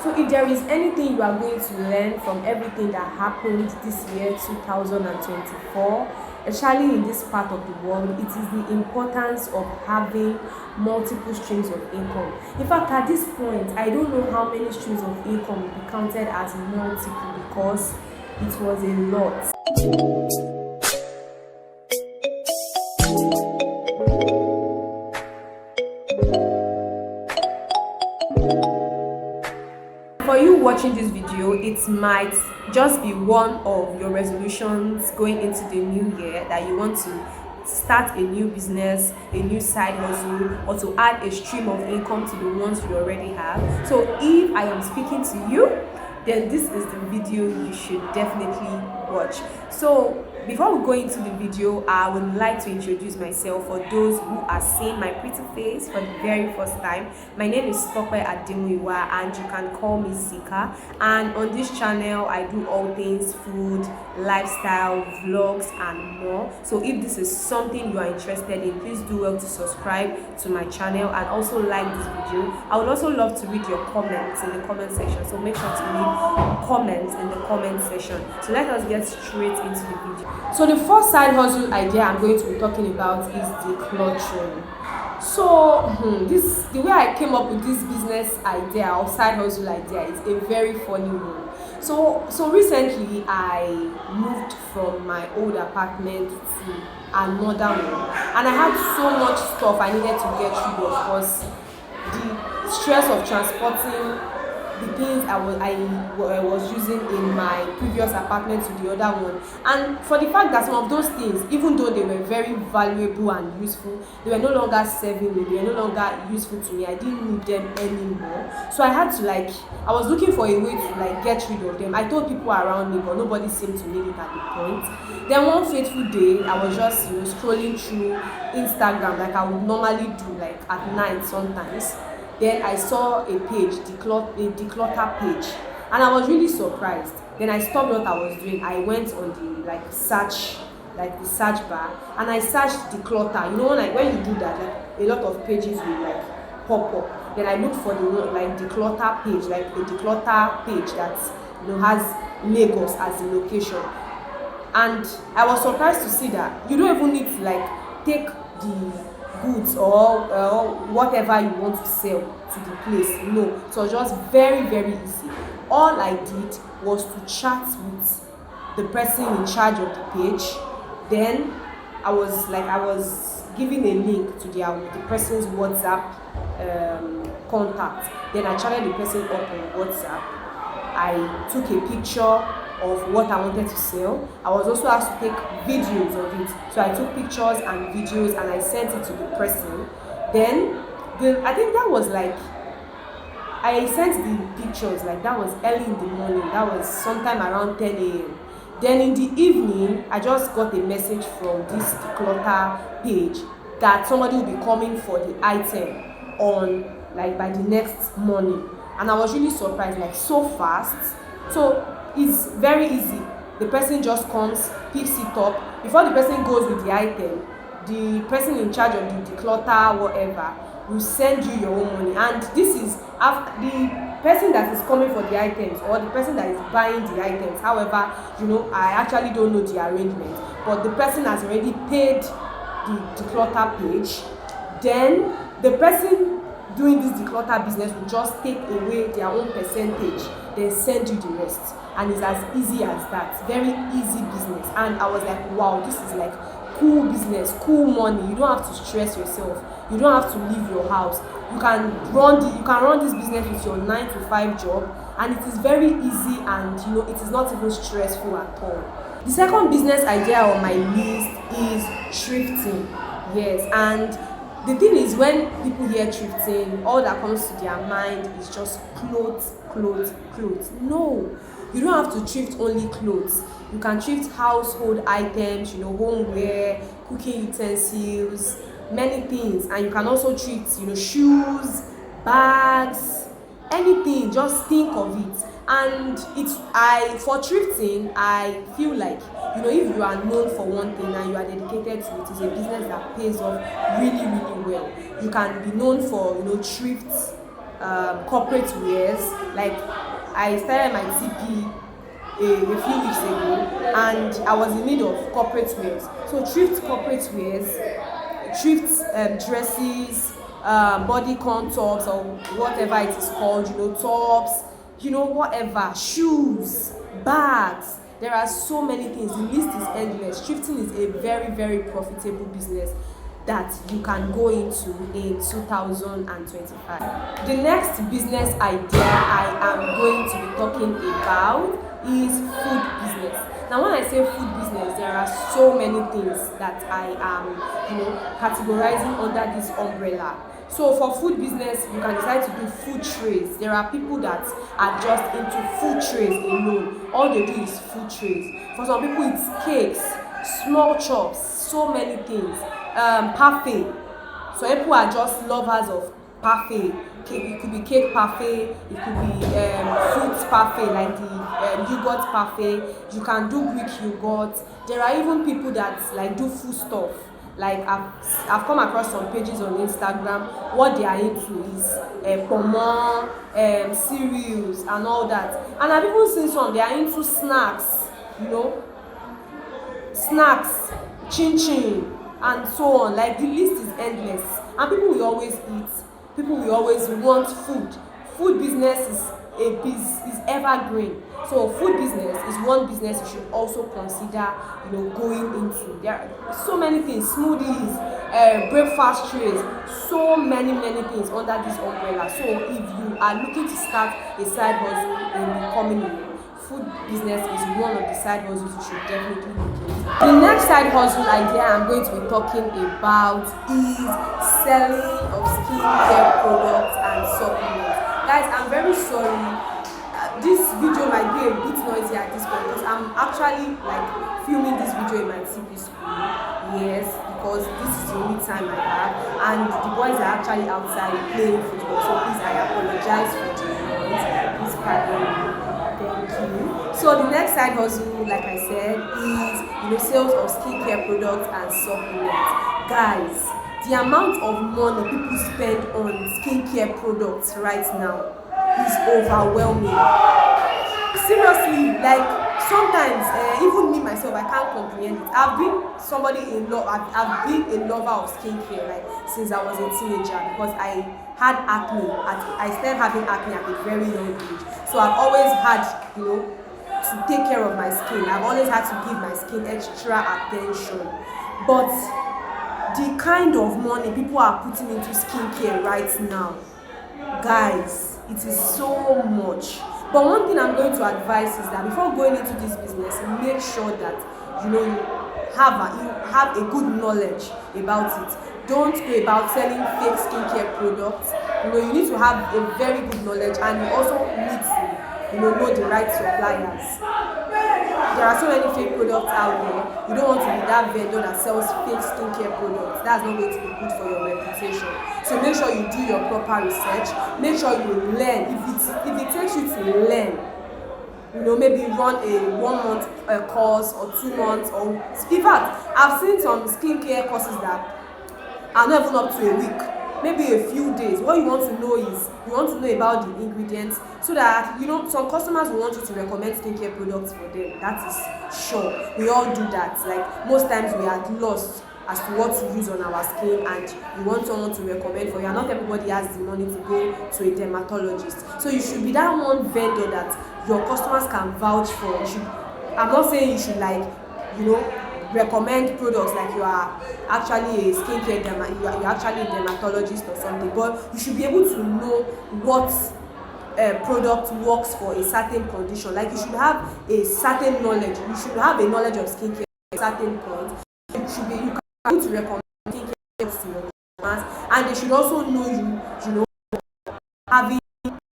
So if there is anything you are going to learn from everything that happened this year 2024, especially in this part of the world, it is the importance of having multiple streams of income. In fact, at this point, I don't know how many streams of income will be counted as multiple because it was a lot. For you watching this video, it might just be one of your resolutions going into the new year that you want to start a new business, a new side hustle, or to add a stream of income to the ones you already have. So if I am speaking to you, then this is the video you should definitely watch. So before we go into the video, I would like to introduce myself for those who are seeing my pretty face for the very first time. My name is Tope Ademuyiwa and you can call me Zika. And on this channel, I do all things food, lifestyle, vlogs and more. So if this is something you are interested in, please do well to subscribe to my channel and also like this video. I would also love to read your comments in the comment section. So make sure to leave comments in the comment section. So let us get straight into the video. So the first side hustle idea I'm going to be talking about is decluttering. So the way I came up with this business idea or side hustle idea is a very funny one. So recently I moved from my old apartment to another one, and I had so much stuff I needed to get rid of because the stress of transporting the things I was using in my previous apartment to the other one, and for the fact that some of those things, even though they were very valuable and useful, they were no longer serving me, they were no longer useful to me. I didn't need them anymore. So I had to I was looking for a way to get rid of them. I told people around me, but nobody seemed to need it at the point. Then one fateful day, I was just scrolling through Instagram like I would normally do, at night sometimes. Then I saw a page, a declutter page, and I was really surprised. Then I stopped what I was doing. I went on the search bar, and I searched declutter. You know, when you do that, a lot of pages will pop up. Then I looked for the declutter page, a declutter page that has Lagos as the location. And I was surprised to see that you don't even need to take the goods or whatever you want to sell to the place. No, it was just very, very easy. All I did was to chat with the person in charge of the page. Then I was giving a link to the person's WhatsApp contact. Then I chatted the person up on WhatsApp. I took a picture of what I wanted to sell. I was also asked to take videos of it. So I took pictures and videos and I sent it to the person. Then I think that was I sent the pictures that was early in the morning. That was sometime around 10 a.m. Then in the evening, I just got a message from this declutter page that somebody will be coming for the item on by the next morning. And I was really surprised, so fast. So it's very easy. The person just comes, picks it up. Before the person goes with the item, the person in charge of the declutter, whatever, will send you your own money. And this is after the person that is coming for the items or the person that is buying the items. However, I actually don't know the arrangement, but the person has already paid the declutter page. Then the person doing this declutter business will just take away their own percentage, then send you the rest. And it's as easy as that. Very easy business. And I was like, wow, this is cool business, cool money. You don't have to stress yourself. You don't have to leave your house. You can run this business with your 9 to 5 job, and it is very easy, and it is not even stressful at all. The second business idea on my list is thrifting. Yes, and the thing is, when people hear thrifting, all that comes to their mind is just clothes. No, you don't have to thrift only clothes. You can thrift household items, homeware, cooking utensils, many things. And you can also thrift, shoes, bags, anything. Just think of it. And for thrifting, I feel if you are known for one thing and you are dedicated to it, it's a business that pays off really, really well. You can be known for thrift corporate wears. Like I started my TP a few weeks ago, and I was in need of corporate wears. So thrift corporate wears, thrift dresses, bodycon tops or whatever it is called, tops, whatever, shoes, bags. There are so many things. The list is endless. Thrifting is a very, very profitable business that you can go into in 2025. The next business idea I am going to be talking about is food business. Now, when I say food business, there are so many things that I am, categorizing under this umbrella. So for food business, you can decide to do food trays. There are people that are just into food trays alone. All they do is food trays. For some people, it's cakes, small chops, so many things. Parfait. So people are just lovers of parfait. It could be cake parfait, it could be fruit parfait, like the yogurt parfait. You can do Greek yogurt. There are even people that like do food stuff. Like I've come across some pages on Instagram. What they are into is pomo, cereals and all that. And I've even seen some, they are into snacks, snacks, chin chin, and so on. Like the list is endless, and people will always eat. People will always want food. Food business is evergreen. So food business is one business you should also consider, going into. There are so many things: smoothies, breakfast trays, so many things under this umbrella. So if you are looking to start a side hustle in the coming year, food business is one of the side hustles you should definitely look into. The next side hustle idea I'm going to be talking about is selling of skincare products and supplements. Guys, I'm very sorry. This video might be a bit noisy at this point because I'm actually like filming this video in my TP school. Yes, because this is the only time I have, and the boys are actually outside playing football. So please, I apologize for the noise. Please pardon me. Thank you. So the next side hustle, like I said, is sales of skincare products and supplements. Guys, the amount of money people spend on skincare products right now is overwhelming. Seriously, like sometimes even me myself, I can't comprehend it. I've been I've been a lover of skincare like since I was a teenager, because I had acne. I started having acne at a very young age. So I've always had, to take care of my skin. I've always had to give my skin extra attention. But the kind of money people are putting into skincare right now, guys, it is so much. But one thing I'm going to advise is that before going into this business, make sure that you have a good knowledge about it. Don't go about selling fake skincare products. You need to have a very good knowledge, and you also need to know the right suppliers. There are so many fake products out there. You don't want to be that vendor that sells fake skincare products. That's not going to be good for your reputation. So make sure you do your proper research. Make sure you learn. If it takes you to learn, maybe run a 1 month course or 2 months, or in fact, I've seen some skincare courses that are not even up to a week. Maybe a few days. What you want to know is about the ingredients, so that some customers will want you to recommend skincare products for them. That is sure. We all do that. Like most times we are lost as to what to use on our skin, and you want someone to recommend for you. And not everybody has the money to go to a dermatologist. So you should be that one vendor that your customers can vouch for. I'm not saying you should recommend products like you are actually a skincare you're actually a dermatologist or something, but you should be able to know what product works for a certain condition. Like you should have a certain knowledge. You should have a knowledge of skincare at a certain point. You can be able to recommend skincare products to your customers, and they should also know having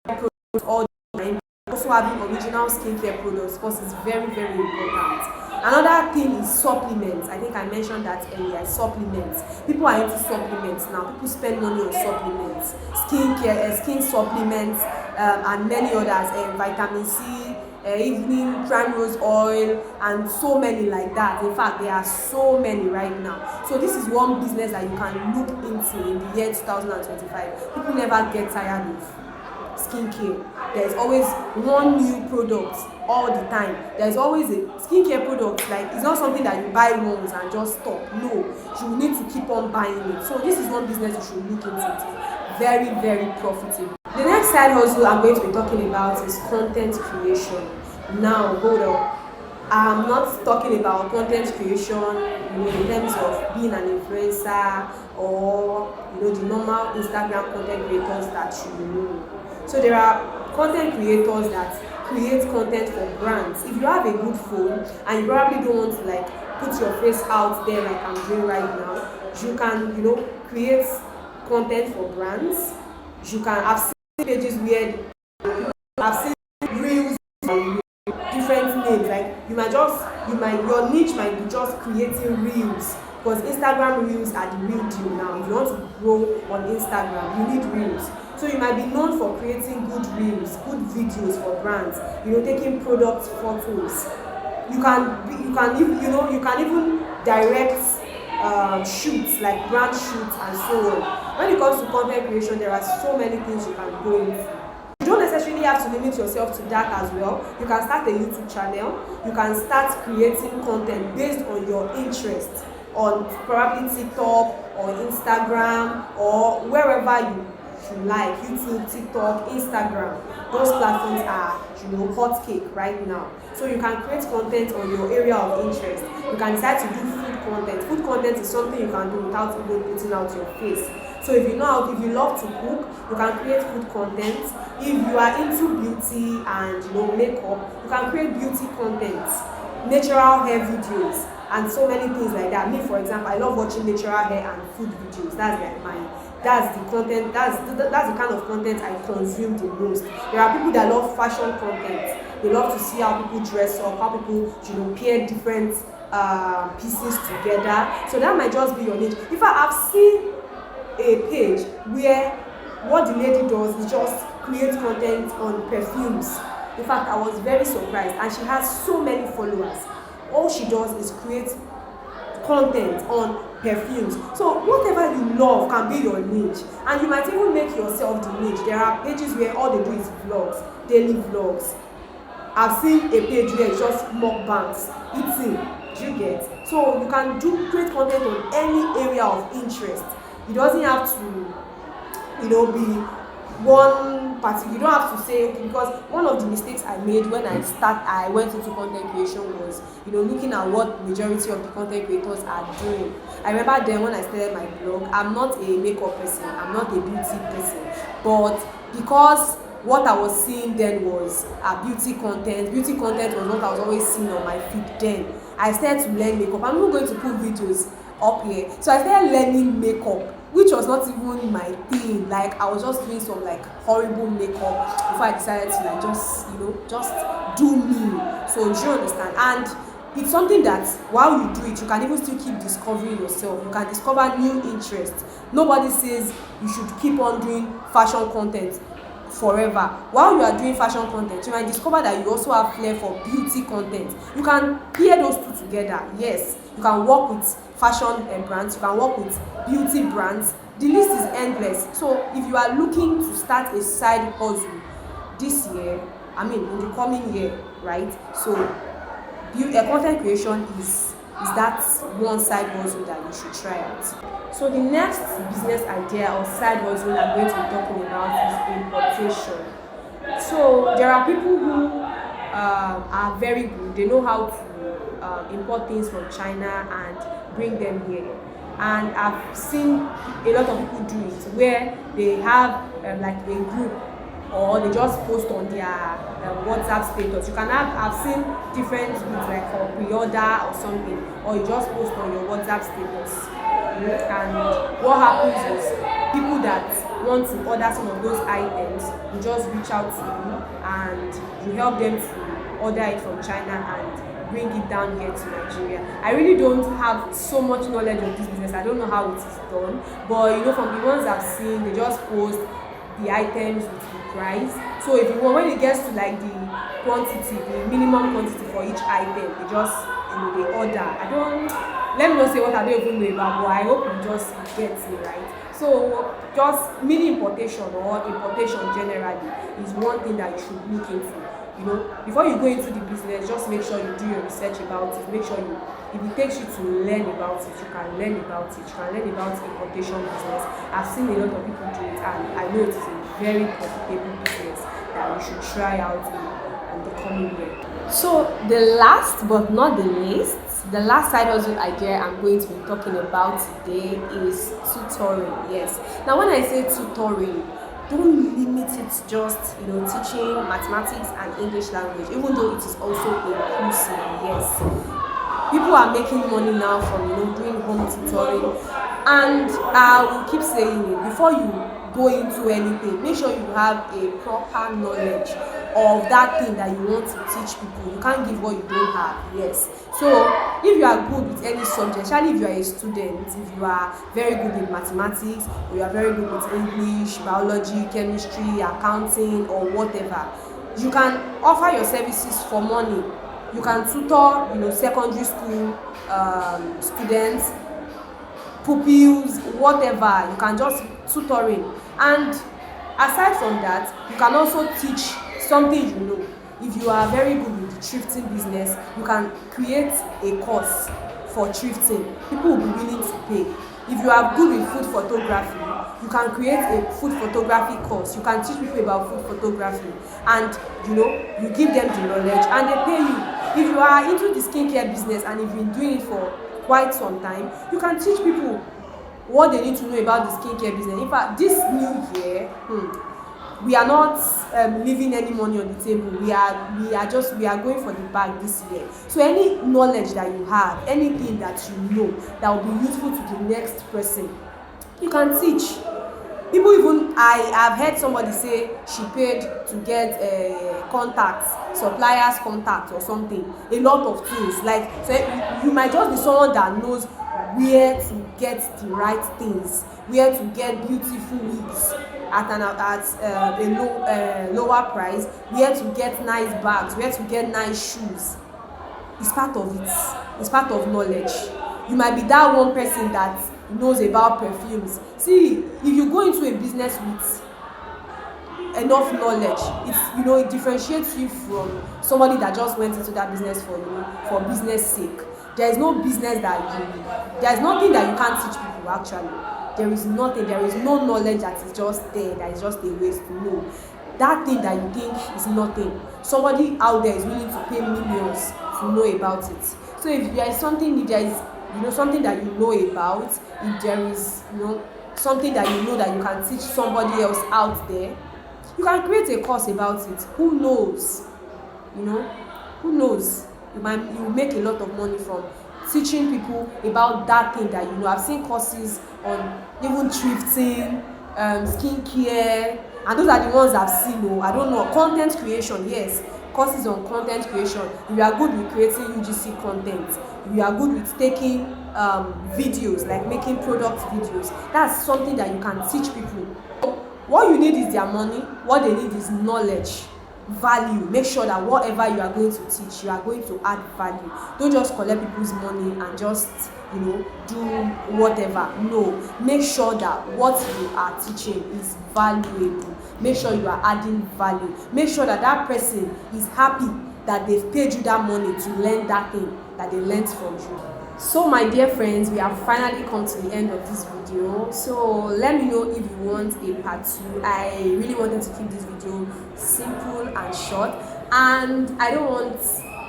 products all the time, also having original skincare products, because it's very, very important. Another thing is supplements. I think I mentioned that earlier. Supplements. People are into supplements now. People spend money on supplements, skincare, skin supplements, and many others. Vitamin C, evening primrose oil, and so many like that. In fact, there are so many right now. So this is one business that you can look into in the year 2025. People never get tired of skincare. There's always one new product all the time. There's always a skincare product, like it's not something that you buy once and just stop. No, you need to keep on buying it. So this is one business you should look into. It's very, very profitable. The next side hustle I'm going to be talking about is content creation. Now, hold up. I'm not talking about content creation, in terms of being an influencer or the normal Instagram content creators that you know. So there are content creators that create content for brands. If you have a good phone and you probably don't want to like put your face out there like I'm doing right now, you can create content for brands. You can have seen pages where I've seen reels different names, like your niche might be just creating reels, because Instagram reels are the real deal now. If you want to grow on Instagram, you need reels. So you might be known for creating good reels, good videos for brands, taking product photos. You can even direct shoots, like brand shoots and so on. When it comes to content creation, there are so many things you can go into. You don't necessarily have to limit yourself to that as well. You can start a YouTube channel. You can start creating content based on your interest on probably TikTok or Instagram or wherever you like. YouTube, TikTok, Instagram. Those platforms are hot cake right now. So you can create content on your area of interest. You can decide to do food content. Food content is something you can do without even putting out your face. So if you love to cook, you can create food content. If you are into beauty and makeup, you can create beauty content, natural hair videos, and so many things like that. Me, for example, I love watching natural hair and food videos. That's the content. That's the kind of content I consume the most. There are people that love fashion content. They love to see how people dress up, how people pair different pieces together. So that might just be your niche. In fact, I've seen a page where what the lady does is just create content on perfumes. In fact, I was very surprised, and she has so many followers. All she does is create content on perfumes. So whatever you love can be your niche, and you might even make yourself the niche. There are pages where all they do is vlogs, daily vlogs. I've seen a page where it's just mukbangs, eating. Do you get? So you can create content on any area of interest. It doesn't have to be one particular. You don't have to say, okay, because one of the mistakes I made when I went into content creation was looking at what majority of the content creators are doing. I remember then when I started my blog, I'm not a makeup person, I'm not a beauty person, but because what I was seeing then was beauty content was what I was always seeing on my feed. Then I started to learn makeup. I'm not going to put videos up here, so I started learning makeup, which was not even my thing. Like, I was just doing some horrible makeup before I decided to just do me. So do you understand? And it's something that while you do it, you can even still keep discovering yourself. You can discover new interests. Nobody says you should keep on doing fashion content forever. While you are doing fashion content, you might discover that you also have flair for beauty content. You can pair those two together. Yes, you can work with fashion brands, you can work with beauty brands. The list is endless. So if you are looking to start a side hustle this year, in the coming year, right? So content creation is that one side hustle that you should try out. So the next business idea or side hustle I'm going to be talking about is importation. So there are people who are very good. They know how to import things from China and bring them here. And I've seen a lot of people do it where they have a group, or they just post on their WhatsApp status. I've seen different with for pre-order or something, or you just post on your WhatsApp status. And what happens is people that want to order some of those items, you just reach out to you and you help them to order it from China and bring it down here to Nigeria. I really don't have so much knowledge of this business. I don't know how it is done, but from the ones I've seen, they just post the items with the price. So if you want, when it gets to the quantity, the minimum quantity for each item, they just they order. Let me not say what I don't even know about, but I hope you just get it right. So just mini importation or importation generally is one thing that you should look into. Before you go into the business, just make sure you do your research about it. Make sure if it takes you to learn about it, you can learn about it. You can learn about importation business. I've seen a lot of people do it, and I know it is a very profitable business that you should try out in the coming year. So the last but not the least, the last side hustle idea I'm going to be talking about today is tutoring. Yes. Now, when I say tutoring, don't limit it to just teaching mathematics and English language, even though it is also inclusive. Yes, people are making money now from doing home tutoring, and I will keep saying it, before you go into anything, make sure you have a proper knowledge of that thing that you want to teach people. You can't give what you don't have. Yes. So if you are good with any subject, especially if you are a student, if you are very good with mathematics, or you are very good with English, biology, chemistry, accounting, or whatever, you can offer your services for money. You can tutor secondary school students, pupils, whatever. You can just tutoring. And aside from that, you can also teach something. If you are very good with the thrifting business, you can create a course for thrifting. People will be willing to pay. If you are good with food photography, you can create a food photography course. You can teach people about food photography, and you give them the knowledge and they pay you. If you are into the skincare business and you've been doing it for quite some time, you can teach people what they need to know about the skincare business. In fact, this new year, we are not leaving any money on the table. We are going for the bag this year. So any knowledge that you have, anything that you know that will be useful to the next person, you can teach. People, even I have heard somebody say she paid to get contacts, suppliers contacts or something, a lot of things. Like, so you might just be someone that knows where to get the right things, where to get beautiful wigs at a lower price, where to get nice bags, where to get nice shoes. It's part of it. It's part of knowledge. You might be that one person that knows about perfumes. See, if you go into a business with enough knowledge, it differentiates you from somebody that just went into that business for business sake. There is nothing that you can't teach people. Actually, there is nothing. There is no knowledge that is just there, that is just a waste. No, that thing that you think is nothing, somebody out there is willing to pay millions to know about it. So if there is something, if there is something that you know about, if there is something that you know that you can teach somebody else out there, you can create a course about it. Who knows? Who knows? You will make a lot of money from teaching people about that thing that I've seen courses on even thrifting, skincare, and those are the ones I've seen. I don't know, content creation. Yes, courses on content creation. If you are good with creating UGC content, if you are good with taking videos, like making product videos, that's something that you can teach people. What you need is their money. What they need is knowledge, value. Make sure that whatever you are going to teach, you are going to add value. Don't just collect people's money and just do whatever. No, make sure that what you are teaching is valuable. Make sure you are adding value. Make sure that that person is happy that they've paid you that money to learn that thing that they learned from you. So my dear friends, we have finally come to the end of this video. So let me know if you want a part 2. I really wanted to keep this video simple and short, and I don't want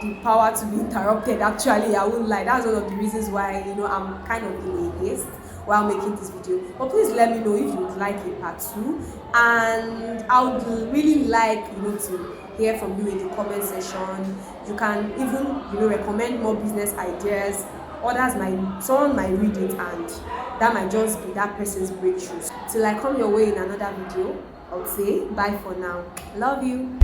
the power to be interrupted. Actually, I wouldn't lie, that's one of the reasons why I'm kind of in a haste while making this video. But please let me know if you would like a part 2, and I would really like to hear from you in the comment section. You can even recommend more business ideas. Someone might read it, and that might just be that person's breakthrough. Till I come your way in another video, I'll say bye for now. Love you.